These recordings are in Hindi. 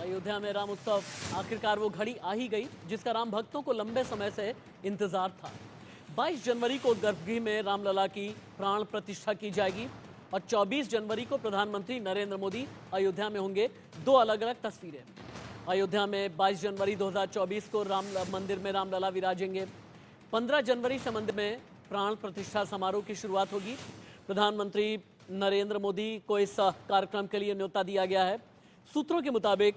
अयोध्या में राम उत्सव, आखिरकार वो घड़ी आ ही गई जिसका राम भक्तों को लंबे समय से इंतजार था। 22 जनवरी को गर्भगृह में रामलला की प्राण प्रतिष्ठा की जाएगी और 24 जनवरी को प्रधानमंत्री नरेंद्र मोदी अयोध्या में होंगे। दो अलग अलग तस्वीरें। अयोध्या में 22 जनवरी 2024 को राम मंदिर में रामलला विराजेंगे। 15 जनवरी से मंदिर में प्राण प्रतिष्ठा समारोह की शुरुआत होगी। प्रधानमंत्री नरेंद्र मोदी को इस कार्यक्रम के लिए न्योता दिया गया है। सूत्रों के मुताबिक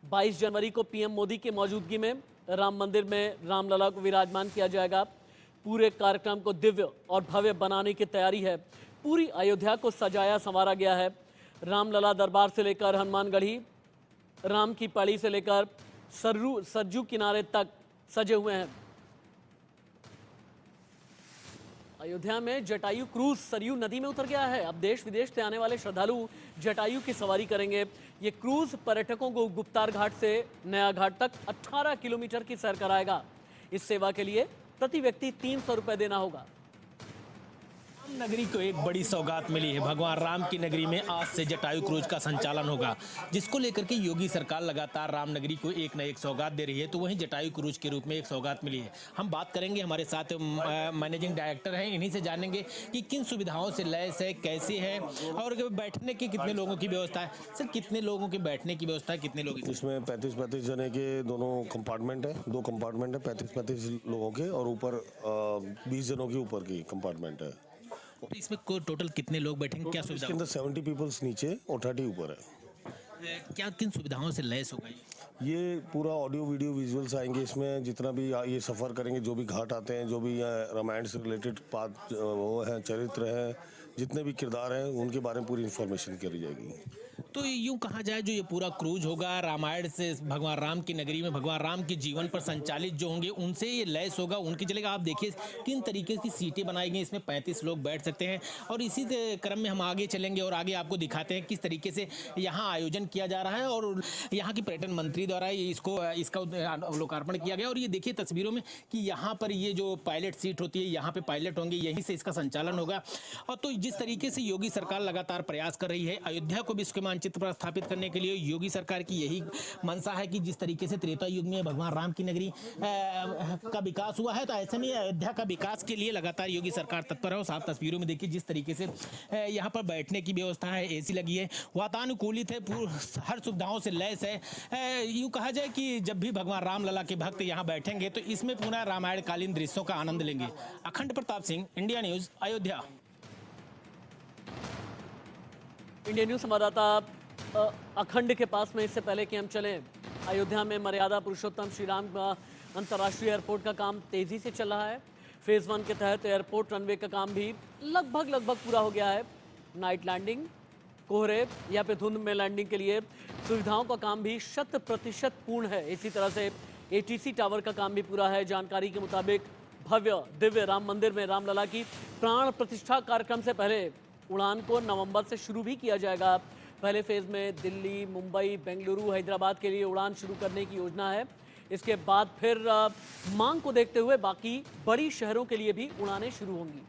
22 जनवरी को पीएम मोदी की मौजूदगी में राम मंदिर में रामलला को विराजमान किया जाएगा। पूरे कार्यक्रम को दिव्य और भव्य बनाने की तैयारी है। पूरी अयोध्या को सजाया संवारा गया है। रामलला दरबार से लेकर हनुमानगढ़ी, राम की पड़ी से लेकर सरजू किनारे तक सजे हुए हैं। अयोध्या में जटायु क्रूज सरयू नदी में उतर गया है। अब देश विदेश से आने वाले श्रद्धालु जटायु की सवारी करेंगे। ये क्रूज पर्यटकों को गुप्तार घाट से नया घाट तक 18 किलोमीटर की सैर कराएगा। इस सेवा के लिए प्रति व्यक्ति 300 रुपए देना होगा। राम नगरी को एक बड़ी सौगात मिली है। भगवान राम की नगरी में आज से जटायु क्रूज का संचालन होगा, जिसको लेकर के योगी सरकार लगातार राम नगरी को एक न एक सौगात दे रही है। तो वहीं जटायु क्रूज के रूप में एक सौगात मिली है। हम बात करेंगे, हमारे साथ मैनेजिंग डायरेक्टर हैं, इन्हीं से जानेंगे कि किन सुविधाओं से लैस है, कैसे है और बैठने की कितने लोगों की व्यवस्था है। सर, कितने लोगों की बैठने की व्यवस्था है, कितने लोग? इसमें 35 जने के दोनों कंपार्टमेंट है, 2 कंपार्टमेंट है 35 लोगों के, और ऊपर 20 जनों के ऊपर की कंपार्टमेंट है। तो इसमें टोटल कितने लोग बैठेंगे, क्या सुविधा? इसके अंदर 70 पीपल्स नीचे और 30 ऊपर है। क्या किन सुविधाओं से लैस होगा ये पूरा ऑडियो वीडियो विजुअल्स आएंगे इसमें। जितना भी ये सफ़र करेंगे, जो भी घाट आते हैं, जो भी रामायण से रिलेटेड पाठ वो हैं, चरित्र हैं, जितने भी किरदार हैं, उनके बारे में पूरी इन्फॉर्मेशन करी जाएगी। तो यूं कहा जाए, जो ये पूरा क्रूज होगा रामायण से भगवान राम की नगरी में भगवान राम के जीवन पर संचालित जो होंगे उनसे ये लैस होगा, उनकी चलेगा। आप देखिए किन तरीके की सीटें बनाई गई, इसमें 35 लोग बैठ सकते हैं। और इसी क्रम में हम आगे चलेंगे और आगे आपको दिखाते हैं किस तरीके से यहाँ आयोजन किया जा रहा है और यहाँ की पर्यटन मंत्री द्वारा इसका लोकार्पण किया गया। और ये देखिए तस्वीरों में कि यहाँ पर ये जो पायलट सीट होती है, यहाँ पे पायलट होंगे, यहीं से इसका संचालन होगा। और तो जिस तरीके से योगी सरकार लगातार प्रयास कर रही है अयोध्या को विश्व के मानचित्र पर स्थापित करने के लिए, योगी सरकार की यही मंशा है कि जिस तरीके से त्रेता युग में भगवान राम की नगरी का विकास हुआ है, तो ऐसे में अयोध्या का विकास के लिए लगातार योगी सरकार तत्पर है। साफ तस्वीरों में देखिए जिस तरीके से यहाँ पर बैठने की व्यवस्था है, एसी लगी है, वातानुकूलित है, हर सुविधाओं से लैस है। यूँ कहा जाए कि जब भी भगवान रामलला के भक्त यहाँ बैठेंगे तो इसमें पूरा रामायण कालीन दृश्यों का आनंद लेंगे। अखंड Pratap Singh, India news, Ayodhya. India news संवाददाता अखंड के पास में, इससे पहले कि हम चलें, अयोध्या में मर्यादा पुरुषोत्तम श्री राम अंतर्राष्ट्रीय एयरपोर्ट का काम तेजी से चल रहा है। फेज 1 के तहत एयरपोर्ट रनवे का काम भी लगभग पूरा हो गया है। नाइट लैंडिंग, कोहरे या फिर धुंध में लैंडिंग के लिए सुविधाओं का काम भी 100% पूर्ण है। इसी तरह से ATC टावर का काम भी पूरा है। जानकारी के मुताबिक भव्य दिव्य राम मंदिर में रामलला की प्राण प्रतिष्ठा कार्यक्रम से पहले उड़ान को नवंबर से शुरू भी किया जाएगा। पहले फेज में दिल्ली, मुंबई, बेंगलुरु, हैदराबाद के लिए उड़ान शुरू करने की योजना है। इसके बाद फिर मांग को देखते हुए बाकी बड़ी शहरों के लिए भी उड़ानें शुरू होंगी।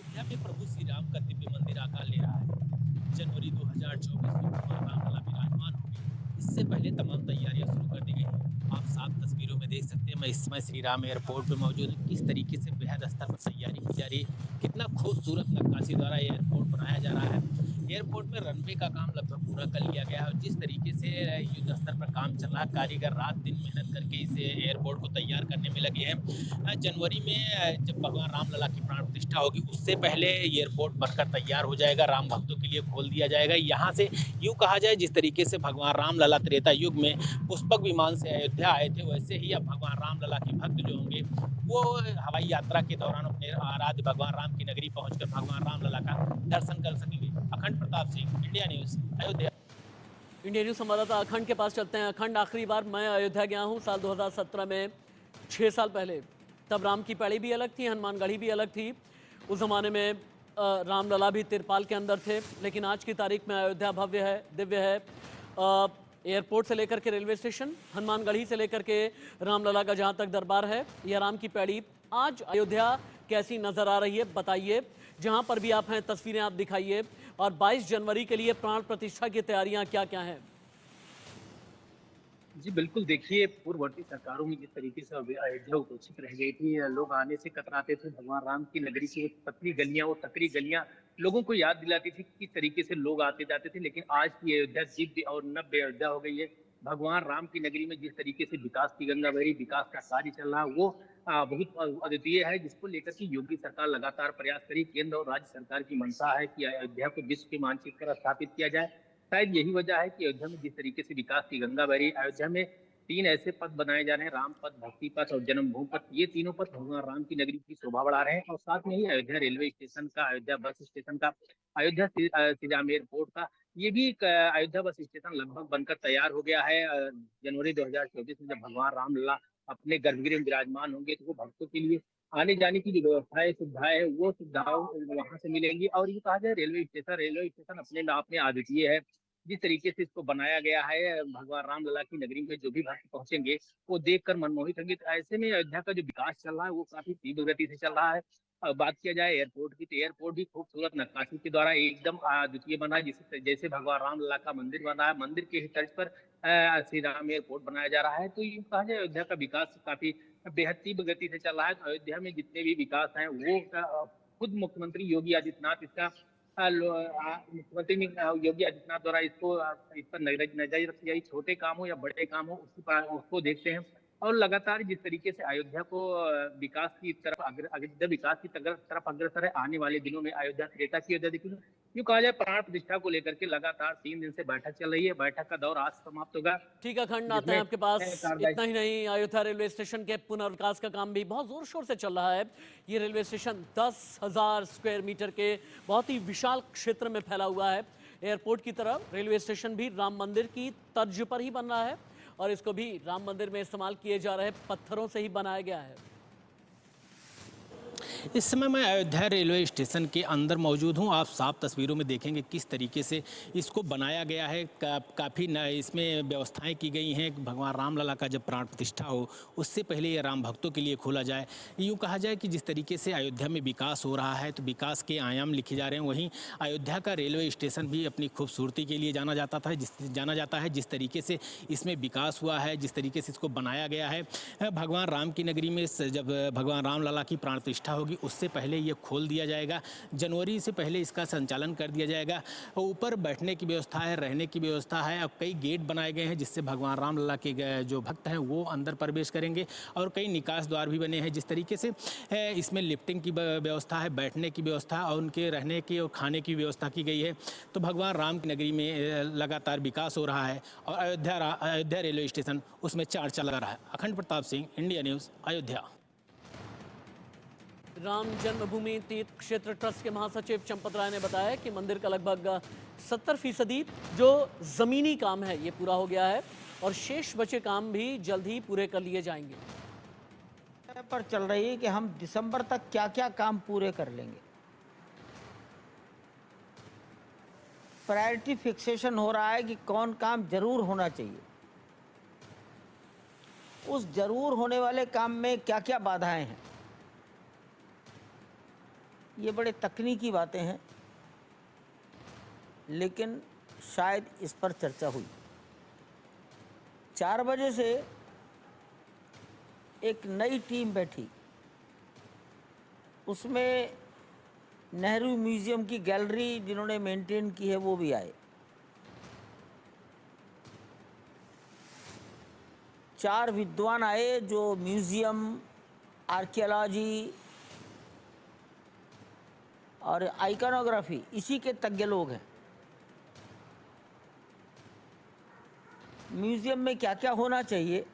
यहाँ पे प्रभु श्री राम का दिव्य मंदिर आकार ले रहा है। जनवरी 2024 को भगवान रामलला विराजमान होंगे। इससे पहले तमाम तैयारियां शुरू कर दी गई हैं। आप साफ तस्वीरों में देख सकते हैं, मैं इस समय श्री राम एयरपोर्ट पे मौजूद हूँ। किस तरीके से बेहद स्तर पर तैयारी की जा रही है, कितना खूबसूरत नक्काशी द्वारा एयरपोर्ट बनाया जा रहा है। एयरपोर्ट में रनवे का काम लगभग पूरा कर लिया गया है और जिस तरीके से युद्ध स्तर पर काम चल रहा है, कारीगर रात दिन मेहनत करके इस एयरपोर्ट को तैयार करने में लगे हैं। जनवरी में जब भगवान रामलला की प्राण प्रतिष्ठा होगी, उससे पहले एयरपोर्ट बनकर तैयार हो जाएगा, राम भक्तों के लिए खोल दिया जाएगा। यहाँ से यूँ कहा जाए, जिस तरीके से भगवान रामलला त्रेता युग में पुष्पक विमान से अयोध्या आए थे, वैसे ही अब भगवान रामलला के भक्त जो होंगे वो हवाई यात्रा के दौरान अपने आराध्य भगवान राम की नगरी पहुंचकर भगवान रामलला का दर्शन कर सकेंगे। अखंड Pratap Singh, India news, Ayodhya. India news संवाददाता अखंड के पास चलते हैं। अखंड, आखिरी बार मैं अयोध्या गया हूँ साल 2017 में, 6 साल पहले। तब राम की पैड़ी भी अलग थी, हनुमानगढ़ी भी अलग थी। उस जमाने में रामलला भी तिरपाल के अंदर थे। लेकिन आज की तारीख में अयोध्या भव्य है, दिव्य है। एयरपोर्ट से लेकर के रेलवे स्टेशन, हनुमानगढ़ी से लेकर के रामलला का जहाँ तक दरबार है या राम की पैड़ी, आज अयोध्या कैसी नजर आ रही है बताइए। जहाँ पर भी आप हैं तस्वीरें आप दिखाइए। और 22 जनवरी के लिए प्राण प्रतिष्ठा की तैयारियां क्या क्या हैं? जी बिल्कुल, देखिए पूर्ववर्ती सरकारों में जिस तरीके से अयोध्या उपेक्षित रह गई थी, लोग आने से कतराते थे, भगवान राम की नगरी की वो सकरी गलियां लोगों को याद दिलाती थी कि किस तरीके से लोग आते जाते थे। लेकिन आज की अयोध्या दिव्य और नव्य अयोध्या हो गई है। भगवान राम की नगरी में जिस तरीके से विकास की गंगा बह रही, विकास का कार्य चल रहा है, वो बहुत अद्वितीय है, जिसको लेकर के योगी सरकार लगातार प्रयास करी। केंद्र और राज्य सरकार की मंशा है कि अयोध्या को विश्व के मानचित्र पर स्थापित किया जाए। शायद यही वजह है कि अयोध्या में जिस तरीके से विकास की गंगा बह रही है, अयोध्या में 3 ऐसे पथ बनाए जा रहे हैं, राम पथ, भक्ति पथ और जन्मभूमि पथ। ये तीनों पथ भगवान राम की नगरी की शोभा बढ़ा रहे हैं और साथ में ही अयोध्या रेलवे स्टेशन का, अयोध्या बस स्टेशन का, अयोध्या सिजाम एयरपोर्ट का, ये भी एक अयोध्या बस स्टेशन लगभग बनकर तैयार हो गया है। जनवरी 2024 में जब भगवान रामलला अपने गर्भगृह में विराजमान होंगे तो वो भक्तों के लिए आने जाने की जो व्यवस्थाएं सुविधाएं है वो सुविधाओं वहां से मिलेंगी। और ये कहा जाए रेलवे स्टेशन अपने आप में अद्वितीय है। जिस तरीके से इसको बनाया गया है, भगवान रामलला की नगरी में जो भी भक्त पहुंचेंगे वो देखकर मनमोहित होंगे। तो ऐसे में अयोध्या का जो विकास चल रहा है वो काफी तीव्र गति से चल रहा है। बात किया जाए एयरपोर्ट की, तो एयरपोर्ट भी खूबसूरत नक्काशी के द्वारा एकदम अद्वितीय बना है। जिस जैसे भगवान रामलला का मंदिर बना है, मंदिर के ही तर्ज पर श्री राम एयरपोर्ट बनाया जा रहा है। तो ये कहा जाए अयोध्या का विकास काफी बेहद तीव्र गति से चल रहा है। तो अयोध्या में जितने भी विकास हैं वो खुद मुख्यमंत्री योगी आदित्यनाथ इसका मुख्यमंत्री योगी आदित्यनाथ द्वारा इसको इस पर नजर रखी जाए। छोटे काम हो या बड़े काम हो उसको देखते हैं। और लगातार जिस तरीके से अयोध्या को विकास की तरफ अयोध्या विकास की तरफ अग्रसर है, आने वाले दिनों में अयोध्या त्रेता की अयोध्या दिखेगी। यूँ कहा जाए प्राण प्रतिष्ठा को लेकर के लगातार 3 दिन से बैठक चल रही है। बैठक का दौर आज समाप्त होगा, ठीक है, खंड आते जिसमें हैं आपके पास। कार्यदायी इतना ही नहीं, अयोध्या रेलवे स्टेशन के पुनर्विकास का काम भी बहुत जोर शोर से चल रहा है। ये रेलवे स्टेशन 10,000 स्क्वायर मीटर के बहुत ही विशाल क्षेत्र में फैला हुआ है। एयरपोर्ट की तरफ रेलवे स्टेशन भी राम मंदिर की तर्ज पर ही बन रहा है और इसको भी राम मंदिर में इस्तेमाल किए जा रहे पत्थरों से ही बनाया गया है। इस समय मैं अयोध्या रेलवे स्टेशन के अंदर मौजूद हूं। आप साफ तस्वीरों में देखेंगे किस तरीके से इसको बनाया गया है। काफ़ी इसमें व्यवस्थाएं की गई हैं। भगवान रामलला का जब प्राण प्रतिष्ठा हो उससे पहले ये राम भक्तों के लिए खोला जाए। यूँ कहा जाए कि जिस तरीके से अयोध्या में विकास हो रहा है तो विकास के आयाम लिखे जा रहे हैं। वहीं अयोध्या का रेलवे स्टेशन भी अपनी खूबसूरती के लिए जाना जाता है। जिस तरीके से इसमें विकास हुआ है, जिस तरीके से इसको बनाया गया है। भगवान राम की नगरी में जब भगवान रामलला की प्राण प्रतिष्ठा होगी उससे पहले ये खोल दिया जाएगा। जनवरी से पहले इसका संचालन कर दिया जाएगा। ऊपर बैठने की व्यवस्था है, रहने की व्यवस्था है। अब कई गेट बनाए गए हैं जिससे भगवान रामलला के जो भक्त हैं वो अंदर प्रवेश करेंगे और कई निकास द्वार भी बने हैं। जिस तरीके से इसमें लिफ्टिंग की व्यवस्था है, बैठने की व्यवस्था और उनके रहने की और खाने की व्यवस्था की गई है। तो भगवान राम की नगरी में लगातार विकास हो रहा है और अयोध्या रेलवे स्टेशन उसमें चार्ज चला रहा है। अखंड प्रताप सिंह, इंडिया न्यूज़, अयोध्या। राम जन्मभूमि तीर्थ क्षेत्र ट्रस्ट के महासचिव चंपत राय ने बताया कि मंदिर का लगभग 70% जो जमीनी काम है ये पूरा हो गया है और शेष बचे काम भी जल्द ही पूरे कर लिए जाएंगे। पर चल रही है कि हम दिसंबर तक क्या क्या काम पूरे कर लेंगे। प्रायोरिटी फिक्सेशन हो रहा है कि कौन काम जरूर होना चाहिए। उस जरूर होने वाले काम में क्या क्या बाधाएं हैं, ये बड़े तकनीकी बातें हैं, लेकिन शायद इस पर चर्चा हुई। 4 बजे से एक नई टीम बैठी, उसमें नेहरू म्यूजियम की गैलरी जिन्होंने मेंटेन की है वो भी आए। 4 विद्वान आए जो म्यूजियम, आर्कियोलॉजी और आइकनोग्राफी इसी के तज्ञ लोग हैं। म्यूजियम में क्या क्या होना चाहिए,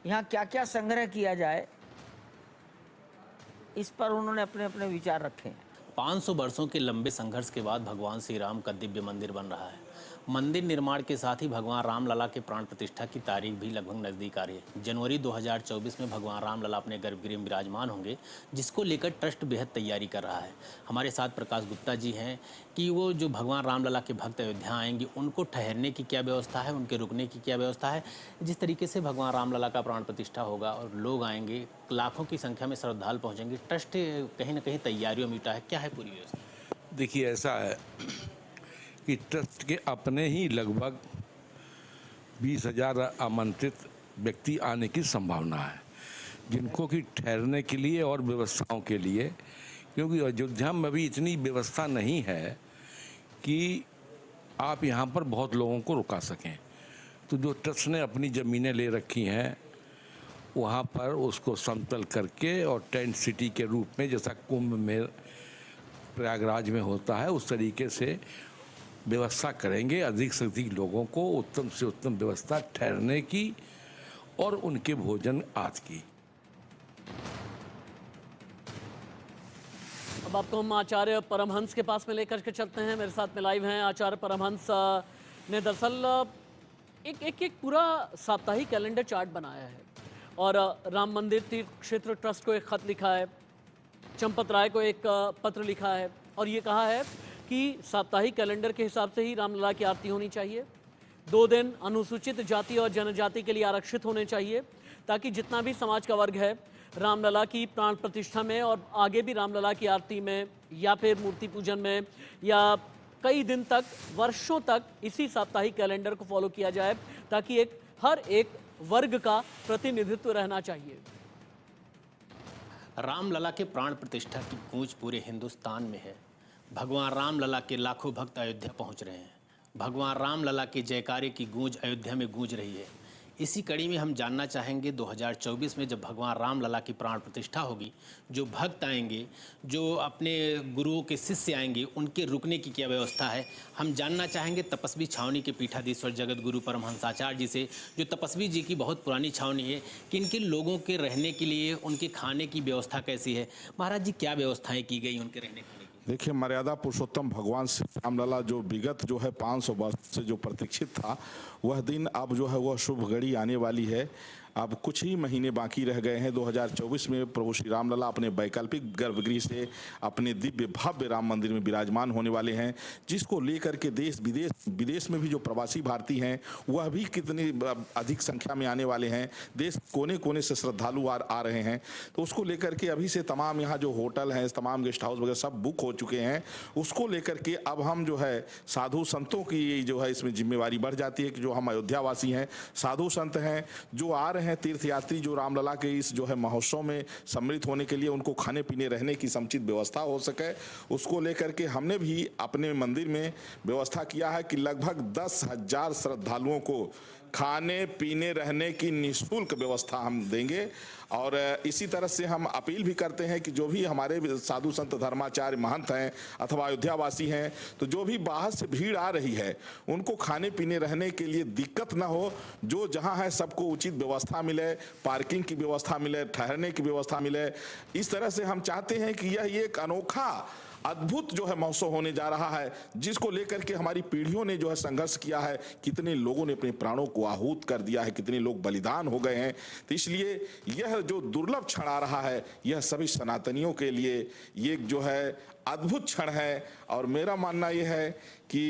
यहाँ क्या क्या संग्रह किया जाए, इस पर उन्होंने अपने अपने विचार रखे हैं। 500 वर्षों के लंबे संघर्ष के बाद भगवान श्री राम का दिव्य मंदिर बन रहा है। मंदिर निर्माण के साथ ही भगवान रामलला के प्राण प्रतिष्ठा की तारीख भी लगभग नज़दीक आ रही है। जनवरी 2024 में भगवान रामलला अपने गर्भगृह में विराजमान होंगे, जिसको लेकर ट्रस्ट बेहद तैयारी कर रहा है। हमारे साथ प्रकाश गुप्ता जी हैं कि वो जो भगवान रामलला के भक्त अयोध्या आएंगे उनको ठहरने की क्या व्यवस्था है, उनके रुकने की क्या व्यवस्था है। जिस तरीके से भगवान रामलला का प्राण प्रतिष्ठा होगा और लोग आएंगे, लाखों की संख्या में श्रद्धालु पहुँचेंगे, ट्रस्ट कहीं ना कहीं तैयारियों में जुटा है। क्या है पूरी व्यवस्था? देखिए, ऐसा है कि ट्रस्ट के अपने ही लगभग 20,000 आमंत्रित व्यक्ति आने की संभावना है, जिनको कि ठहरने के लिए और व्यवस्थाओं के लिए, क्योंकि अयोध्या में अभी इतनी व्यवस्था नहीं है कि आप यहाँ पर बहुत लोगों को रुका सकें। तो जो ट्रस्ट ने अपनी ज़मीनें ले रखी हैं वहाँ पर उसको समतल करके और टेंट सिटी के रूप में, जैसा कुंभ में प्रयागराज में होता है, उस तरीके से व्यवस्था करेंगे। अधिक से अधिक लोगों को उत्तम से उत्तम व्यवस्था ठहरने की और उनके भोजन आदि की। अब आपको हम आचार्य परमहंस के पास में लेकर के चलते हैं। मेरे साथ में लाइव हैं आचार्य परमहंस ने दरअसल एक पूरा साप्ताहिक कैलेंडर चार्ट बनाया है और राम मंदिर तीर्थ क्षेत्र ट्रस्ट को एक खत लिखा है, चंपत राय को एक पत्र लिखा है और ये कहा है कि साप्ताहिक कैलेंडर के हिसाब से ही रामलला की आरती होनी चाहिए। 2 दिन अनुसूचित जाति और जनजाति के लिए आरक्षित होने चाहिए ताकि जितना भी समाज का वर्ग है रामलला की प्राण प्रतिष्ठा में और आगे भी रामलला की आरती में या फिर मूर्ति पूजन में या कई दिन तक, वर्षों तक इसी साप्ताहिक कैलेंडर को फॉलो किया जाए ताकि हर एक वर्ग का प्रतिनिधित्व रहना चाहिए। रामलला के प्राण प्रतिष्ठा की गूंज पूरे हिंदुस्तान में है। भगवान रामलला के लाखों भक्त अयोध्या पहुंच रहे हैं। भगवान रामलला के जयकारे की गूंज अयोध्या में गूंज रही है। इसी कड़ी में हम जानना चाहेंगे 2024 में जब भगवान रामलला की प्राण प्रतिष्ठा होगी, जो भक्त आएंगे, जो अपने गुरुओं के शिष्य आएंगे, उनके रुकने की क्या व्यवस्था है। हम जानना चाहेंगे तपस्वी छावनी के पीठाधीश्वर जगत गुरु परमहंसाचार्य जी से, जो तपस्वी जी की बहुत पुरानी छावनी है, कि इनके लोगों के रहने के लिए उनके खाने की व्यवस्था कैसी है। महाराज जी, क्या व्यवस्थाएँ की गई उनके रहने की? देखिए, मर्यादा पुरुषोत्तम भगवान श्री रामलला जो विगत जो है 500 वर्ष से जो प्रतीक्षित था, वह दिन अब जो है वह शुभ घड़ी आने वाली है। अब कुछ ही महीने बाकी रह गए हैं। 2024 में प्रभु श्री रामलला अपने वैकल्पिक गर्भगृह से अपने दिव्य भव्य राम मंदिर में विराजमान होने वाले हैं, जिसको लेकर के देश विदेश में भी जो प्रवासी भारतीय हैं वह भी कितनी अधिक संख्या में आने वाले हैं। देश कोने कोने से श्रद्धालु आ रहे हैं। तो उसको लेकर के अभी से तमाम यहाँ जो होटल हैं, तमाम गेस्ट हाउस वगैरह सब बुक हो चुके हैं। उसको लेकर के अब हम जो है साधु संतों की जो है इसमें जिम्मेवारी बढ़ जाती है कि जो हम अयोध्यावासी हैं, साधु संत हैं, जो आ रहे हैं तीर्थयात्री, जो रामलला के इस जो है महोत्सव में सम्मिलित होने के लिए, उनको खाने पीने रहने की समुचित व्यवस्था हो सके, उसको लेकर के हमने भी अपने मंदिर में व्यवस्था किया है कि लगभग 10,000 श्रद्धालुओं को खाने पीने रहने की निःशुल्क व्यवस्था हम देंगे। और इसी तरह से हम अपील भी करते हैं कि जो भी हमारे साधु संत धर्माचार्य महंत हैं अथवा अयोध्यावासी हैं, तो जो भी बाहर से भीड़ आ रही है उनको खाने पीने रहने के लिए दिक्कत ना हो। जो जहां है सबको उचित व्यवस्था मिले, पार्किंग की व्यवस्था मिले, ठहरने की व्यवस्था मिले। इस तरह से हम चाहते हैं कि यह एक अनोखा अद्भुत जो है महोत्सव होने जा रहा है, जिसको लेकर के हमारी पीढ़ियों ने जो है संघर्ष किया है। कितने लोगों ने अपने प्राणों को आहूत कर दिया है, कितने लोग बलिदान हो गए हैं। तो इसलिए यह जो दुर्लभ क्षण आ रहा है, यह सभी सनातनियों के लिए ये जो है अद्भुत क्षण है। और मेरा मानना यह है कि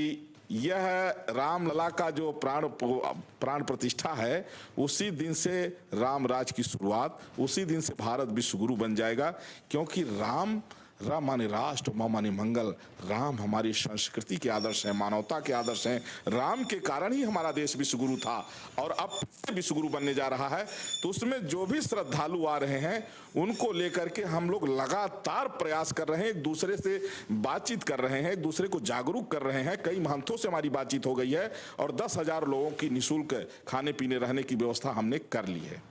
यह रामलला का जो प्राण प्रतिष्ठा है, उसी दिन से राम राज की शुरुआत, उसी दिन से भारत विश्वगुरु बन जाएगा। क्योंकि राम माने राष्ट्र, माने मंगल। राम हमारी संस्कृति के आदर्श हैं, मानवता के आदर्श हैं। राम के कारण ही हमारा देश विश्वगुरु था और अब विश्वगुरु बनने जा रहा है। तो उसमें जो भी श्रद्धालु आ रहे हैं उनको लेकर के हम लोग लगातार प्रयास कर रहे हैं, एक दूसरे से बातचीत कर रहे हैं, एक दूसरे को जागरूक कर रहे हैं। कई महंतों से हमारी बातचीत हो गई है और 10,000 लोगों की निःशुल्क खाने पीने रहने की व्यवस्था हमने कर ली है।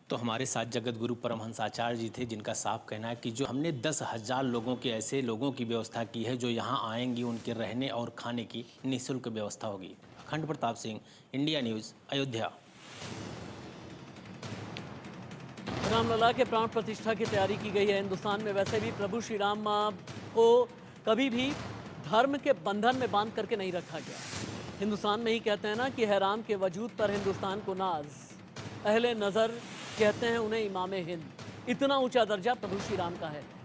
तो हमारे साथ जगत गुरु परमहंसाचार्य जी थे, जिनका साफ कहना है कि जो हमने 10,000 लोगों के ऐसे लोगों की व्यवस्था की है जो यहाँ आएंगी, उनके रहने और खाने की निःशुल्क व्यवस्था होगी। अखंड प्रताप सिंह, इंडिया न्यूज़, अयोध्या। रामलला के प्राण प्रतिष्ठा की तैयारी की गई है हिंदुस्तान में। वैसे भी प्रभु श्री राम को कभी भी धर्म के बंधन में बांध करके नहीं रखा गया। हिंदुस्तान में ही कहते हैं ना कि है राम के वजूद पर हिंदुस्तान को नाज, अहले नज़र कहते हैं उन्हें इमाम हिंद। इतना ऊंचा दर्जा प्रभु श्री राम का है।